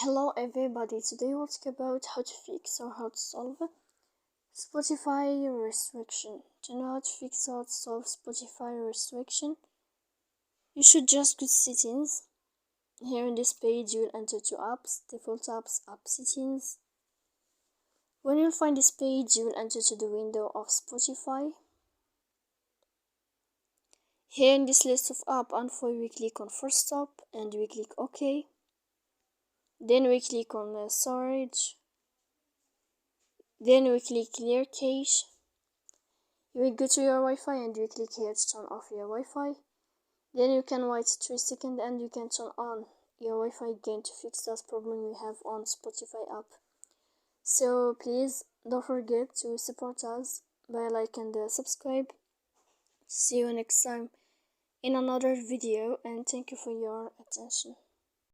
Hello everybody, today we'll talk about how to fix or how to solve Spotify restriction. To know how to fix or to solve Spotify restriction, you should just go to settings. Here in this page you will enter two apps, default apps, app settings. When you'll find this page you will enter to the window of Spotify. Here in this list of app info we click on first stop and we click OK. Then we click on storage. Then we click clear cache. You will go to your Wi-Fi and you click here to turn off your Wi-Fi. Then you can wait 3 seconds and you can turn on your Wi-Fi again to fix that problem you have on Spotify app. So please don't forget to support us by like and subscribe. See you next time in another video and thank you for your attention.